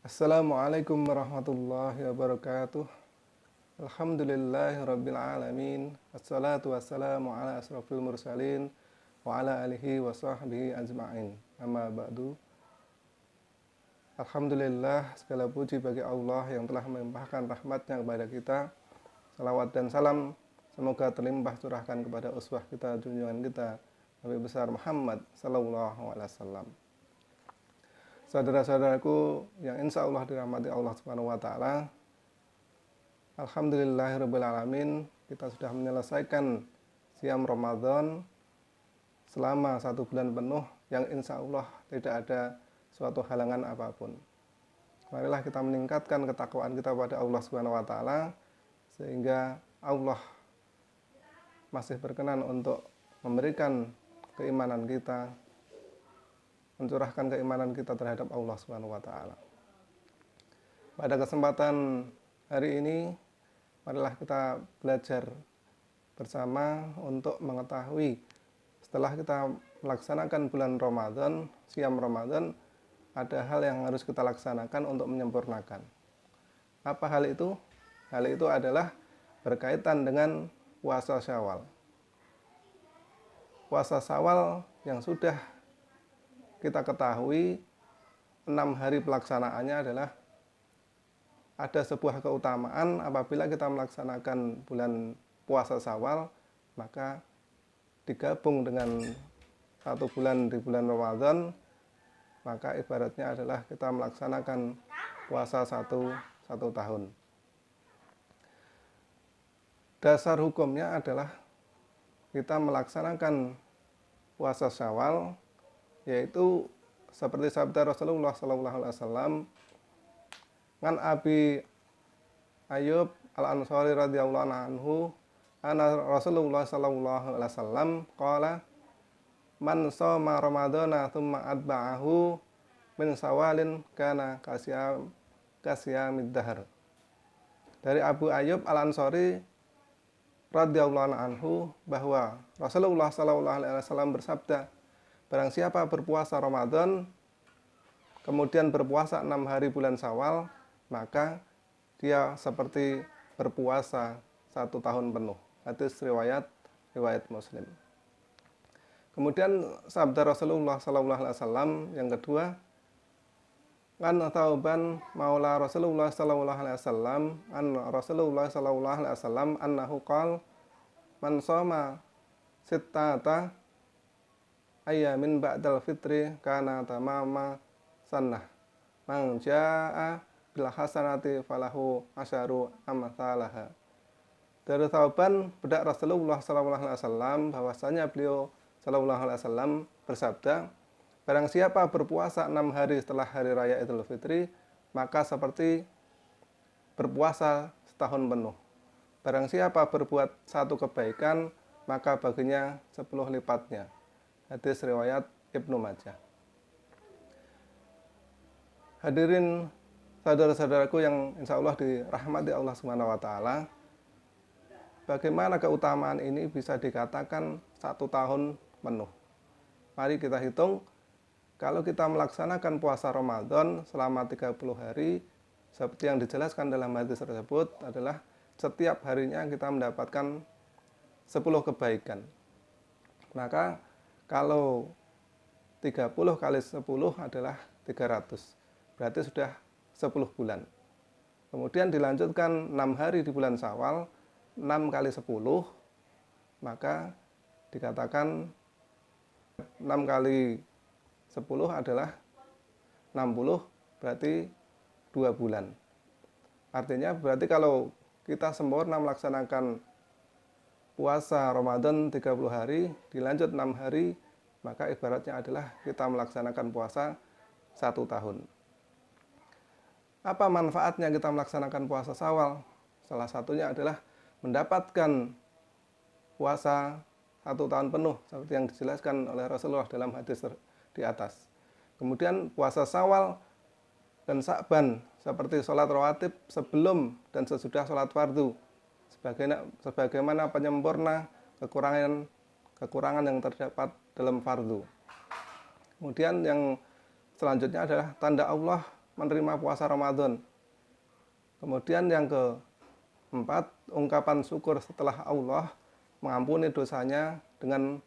Assalamualaikum warahmatullahi wabarakatuh. Alhamdulillahirabbil alamin. Assalatu wassalamu ala asrofil mursalin wa ala alihi wa sahbihi ajma'in. Amma ba'du. Alhamdulillah, segala puji bagi Allah yang telah melimpahkan rahmatnya kepada kita. Salawat dan salam semoga terlimpah curahkan kepada uswah kita, junjungan kita, Nabi besar Muhammad sallallahu alaihi wasallam. Saudara-saudaraku yang insya Allah dirahmati Allah Subhanahu wa Ta'ala, alhamdulillahirabbil alamin, kita sudah menyelesaikan siam Ramadan selama 1 bulan penuh yang insya Allah tidak ada suatu halangan apapun. Marilah kita meningkatkan ketakwaan kita pada Allah Subhanahu wa Ta'ala sehingga Allah masih berkenan untuk memberikan keimanan kita, mencurahkan keimanan kita terhadap Allah Subhanahu wa Ta'ala. Pada kesempatan hari ini, marilah kita belajar bersama untuk mengetahui setelah kita melaksanakan bulan Ramadan, siam Ramadan, ada hal yang harus kita laksanakan untuk menyempurnakan. Apa hal itu? Hal itu adalah berkaitan dengan puasa Syawal. Puasa Syawal yang sudah kita ketahui 6 hari pelaksanaannya adalah ada sebuah keutamaan apabila kita melaksanakan bulan puasa Syawal, maka digabung dengan 1 bulan di bulan Ramadan, maka ibaratnya adalah kita melaksanakan puasa satu tahun. Dasar hukumnya adalah kita melaksanakan puasa Syawal, yaitu seperti sabda Rasulullah sallallahu alaihi wasallam, "Ngan Abi Ayyub Al-Ansari radhiyallahu anhu, ana Rasulullah sallallahu alaihi wasallam qala man shoma ramadhana tsumma atba'ahu min Syawalin kana kasyamid dahr." Dari Abu Ayyub Al-Ansari radhiyallahu anhu bahwa Rasulullah sallallahu alaihi wasallam bersabda, barang siapa berpuasa Ramadan kemudian berpuasa 6 hari bulan Syawal, maka dia seperti berpuasa 1 tahun penuh. Hadis riwayat Muslim. Kemudian sabda Rasulullah sallallahu alaihi wasallam yang kedua, kan Thauban maula Rasulullah sallallahu alaihi wasallam annahu qala man shoma sittata ayyamin ba'dal fitri kana tamama sannah man jaa bil hasanati falahu asyaru amsalaha. Dari Thauban budak Rasulullah sallallahu alaihi wasallam bahwasanya beliau sallallahu alaihi wasallam bersabda, barang siapa berpuasa 6 hari setelah hari raya Idul Fitri, maka seperti berpuasa setahun penuh. Barang siapa berbuat 1 kebaikan, maka baginya 10 lipatnya. Hadis riwayat Ibnu Majah. Hadirin saudara-saudaraku yang insya Allah dirahmati Allah Subhanahu wa Ta'ala, bagaimana keutamaan ini bisa dikatakan 1 tahun penuh? Mari kita hitung, kalau kita melaksanakan puasa Ramadan selama 30 hari, seperti yang dijelaskan dalam hadis tersebut adalah setiap harinya kita mendapatkan 10 kebaikan. Maka kalau 30 kali 10 adalah 300. Berarti sudah 10 bulan. Kemudian dilanjutkan 6 hari di bulan Syawal, 6 kali 10, maka dikatakan 6 kali 10 adalah 60, berarti 2 bulan. Artinya berarti kalau kita sempurna melaksanakan puasa Ramadan 30 hari, dilanjut 6 hari, maka ibaratnya adalah kita melaksanakan puasa 1 tahun. Apa manfaatnya kita melaksanakan puasa Syawal? Salah satunya adalah mendapatkan puasa 1 tahun penuh, seperti yang dijelaskan oleh Rasulullah dalam hadis di atas. Kemudian puasa Syawal dan Sa'ban seperti sholat rawatib sebelum dan sesudah sholat fardu, sebagaimana penyempurna kekurangan yang terdapat dalam fardu. Kemudian yang selanjutnya adalah tanda Allah menerima puasa Ramadan. Kemudian yang keempat, ungkapan syukur setelah Allah mengampuni dosanya dengan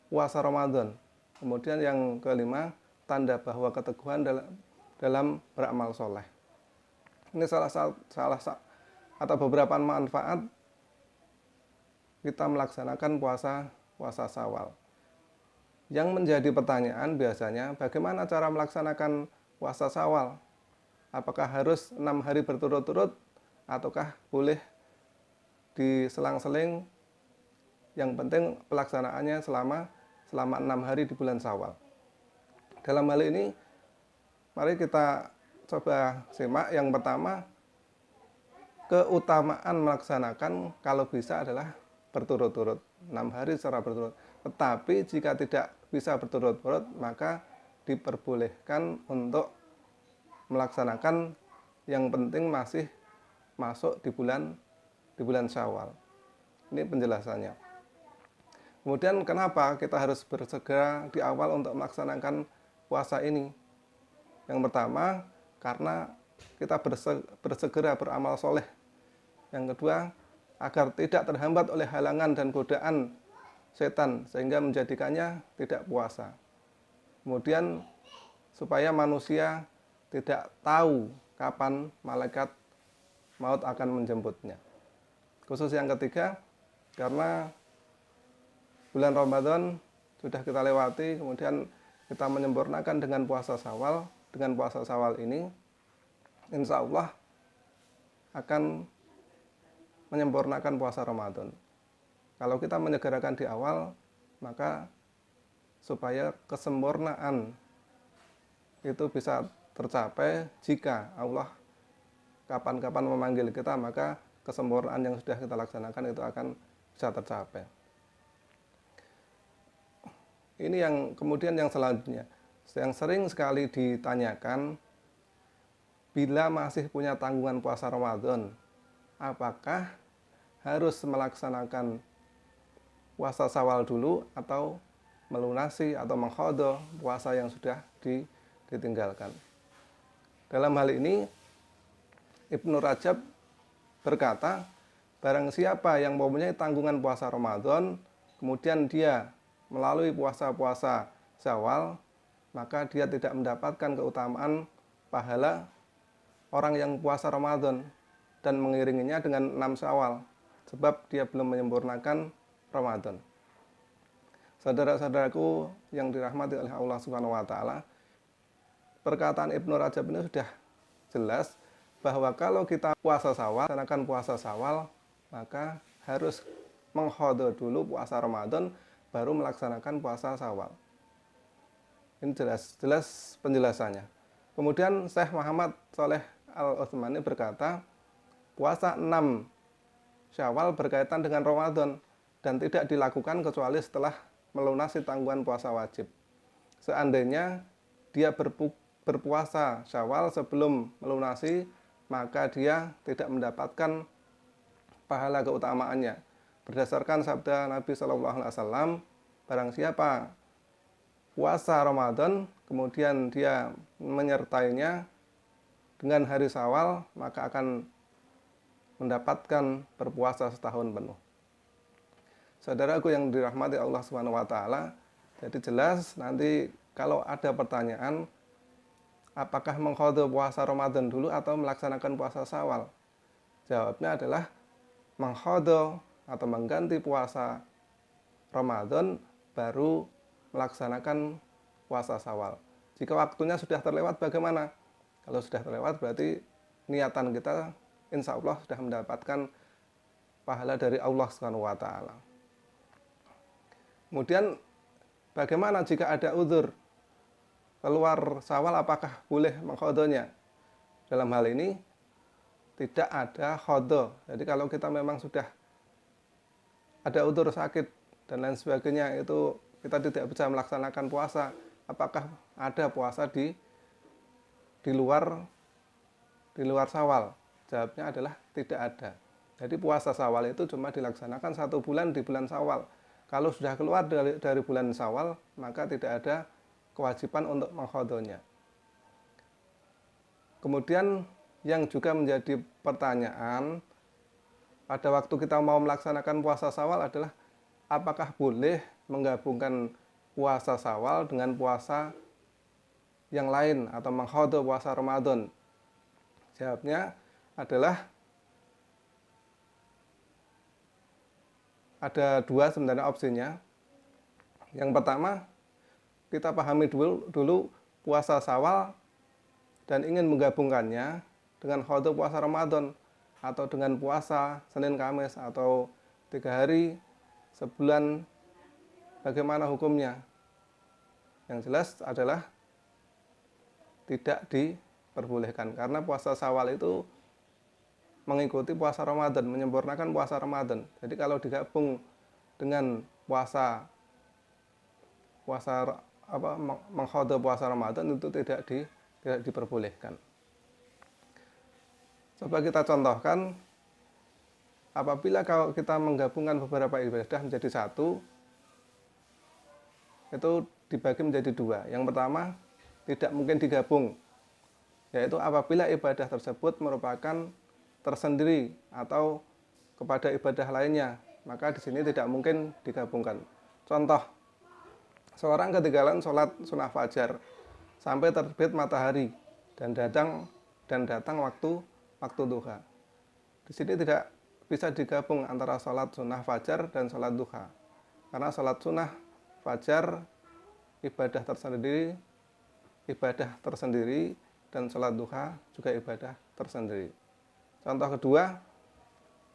puasa Ramadan. Kemudian yang kelima, tanda bahwa keteguhan dalam beramal soleh. Ini salah atau beberapa manfaat kita melaksanakan puasa Syawal. Yang menjadi pertanyaan biasanya, bagaimana cara melaksanakan puasa Syawal? Apakah harus 6 hari berturut-turut ataukah boleh diselang-seling? Yang penting pelaksanaannya selama 6 hari di bulan Syawal. Dalam hal ini, mari kita coba simak. Yang pertama, keutamaan melaksanakan kalau bisa adalah berturut-turut, 6 hari secara berturut. Tetapi jika tidak bisa berturut-turut, maka diperbolehkan untuk melaksanakan, yang penting masih masuk di bulan Syawal. Ini penjelasannya. Kemudian kenapa kita harus bersegera di awal untuk melaksanakan puasa ini? Yang pertama, karena kita bersegera beramal soleh. Yang kedua, agar tidak terhambat oleh halangan dan godaan setan sehingga menjadikannya tidak puasa. Kemudian supaya manusia tidak tahu kapan malaikat maut akan menjemputnya. Khusus yang ketiga, karena bulan Ramadan sudah kita lewati, kemudian kita menyempurnakan dengan puasa Syawal. Dengan puasa Syawal ini, insya Allah akan menyempurnakan puasa Ramadan. Kalau kita menyegerakan di awal, maka supaya kesempurnaan itu bisa tercapai, jika Allah kapan-kapan memanggil kita, maka kesempurnaan yang sudah kita laksanakan itu akan bisa tercapai. Ini yang kemudian yang selanjutnya, yang sering sekali ditanyakan, bila masih punya tanggungan puasa Ramadan, apakah harus melaksanakan puasa Syawal dulu atau melunasi atau mengqadha puasa yang sudah ditinggalkan. Dalam hal ini Ibnu Rajab berkata, barang siapa yang mempunyai tanggungan puasa Ramadan, kemudian dia melalui puasa-puasa Syawal, maka dia tidak mendapatkan keutamaan pahala orang yang puasa Ramadan dan mengiringinya dengan 6 Syawal, sebab dia belum menyempurnakan Ramadan. Saudara-saudaraku yang dirahmati oleh Allah Subhanahu wa taala, perkataan Ibnu Rajab ini sudah jelas bahwa kalau kita puasa Syawal, melaksanakan puasa Syawal, maka harus mengqadha dulu puasa Ramadan baru melaksanakan puasa Syawal. Ini jelas penjelasannya. Kemudian Syekh Muhammad Shaleh Al-Utsmani berkata, puasa 6 Syawal berkaitan dengan Ramadan dan tidak dilakukan kecuali setelah melunasi tanggungan puasa wajib. Seandainya dia berpuasa Syawal sebelum melunasi, maka dia tidak mendapatkan pahala keutamaannya. Berdasarkan sabda Nabi SAW, barang siapa puasa Ramadan, kemudian dia menyertainya dengan hari Syawal, maka akan mendapatkan berpuasa setahun penuh. Saudaraku yang dirahmati Allah Subhanahu wa taala, jadi jelas nanti kalau ada pertanyaan, apakah mengqadha puasa Ramadan dulu atau melaksanakan puasa Syawal? Jawabnya adalah mengqadha atau mengganti puasa Ramadan baru melaksanakan puasa Syawal. Jika waktunya sudah terlewat bagaimana? Kalau sudah terlewat berarti niatan kita insya Allah sudah mendapatkan pahala dari Allah Subhanahu wa taala. Kemudian bagaimana jika ada uzur keluar Syawal, apakah boleh mengqadhanya? Dalam hal ini tidak ada qadha. Jadi kalau kita memang sudah ada uzur sakit dan lain sebagainya, itu kita tidak bisa melaksanakan puasa, apakah ada puasa di luar Syawal? Jawabnya adalah tidak ada. Jadi puasa Syawal itu cuma dilaksanakan 1 bulan di bulan Syawal. Kalau sudah keluar dari bulan Syawal, maka tidak ada kewajiban untuk mengqadhanya. Kemudian yang juga menjadi pertanyaan pada waktu kita mau melaksanakan puasa Syawal adalah apakah boleh menggabungkan puasa Syawal dengan puasa yang lain atau mengqadha puasa Ramadan? Jawabnya adalah ada dua sebenarnya opsinya. Yang pertama, kita pahami dulu puasa Syawal dan ingin menggabungkannya dengan qadha puasa Ramadan atau dengan puasa Senin Kamis atau 3 hari sebulan, bagaimana hukumnya? Yang jelas adalah tidak diperbolehkan karena puasa Syawal itu mengikuti puasa Ramadan, menyempurnakan puasa Ramadan. Jadi kalau digabung dengan puasa mengqadha puasa Ramadan itu tidak diperbolehkan. Coba kita contohkan, apabila kalau kita menggabungkan beberapa ibadah menjadi satu, itu dibagi menjadi dua. Yang pertama, tidak mungkin digabung, yaitu apabila ibadah tersebut merupakan tersendiri atau kepada ibadah lainnya, maka di sini tidak mungkin digabungkan. Contoh, seorang ketinggalan sholat sunnah fajar sampai terbit matahari dan datang waktu duha. Di sini tidak bisa digabung antara sholat sunnah fajar dan sholat duha, karena sholat sunnah fajar ibadah tersendiri dan sholat duha juga ibadah tersendiri. Contoh kedua,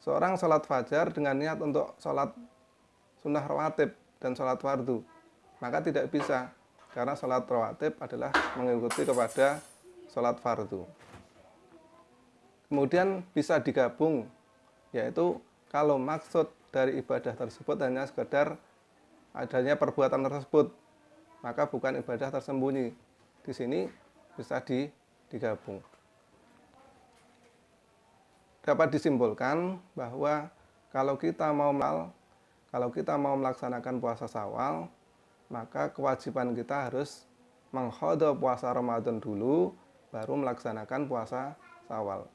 seorang sholat fajar dengan niat untuk sholat sunnah rawatib dan sholat fardu, maka tidak bisa, karena sholat rawatib adalah mengikuti kepada sholat fardu. Kemudian bisa digabung, yaitu kalau maksud dari ibadah tersebut hanya sekedar adanya perbuatan tersebut, maka bukan ibadah tersembunyi. Di sini bisa digabung. Dapat disimpulkan bahwa kalau kita mau melaksanakan puasa Syawal, maka kewajiban kita harus mengqadha puasa Ramadan dulu, baru melaksanakan puasa Syawal.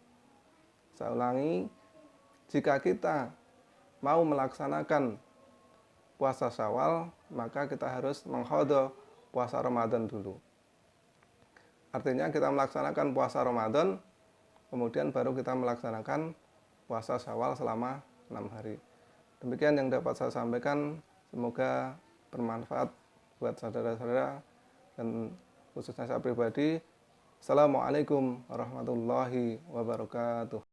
Saya ulangi, jika kita mau melaksanakan puasa Syawal, maka kita harus mengqadha puasa Ramadan dulu. Artinya kita melaksanakan puasa Ramadan, kemudian baru kita melaksanakan puasa Syawal selama 6 hari. Demikian yang dapat saya sampaikan, semoga bermanfaat buat saudara-saudara dan khususnya saya pribadi. Assalamualaikum warahmatullahi wabarakatuh.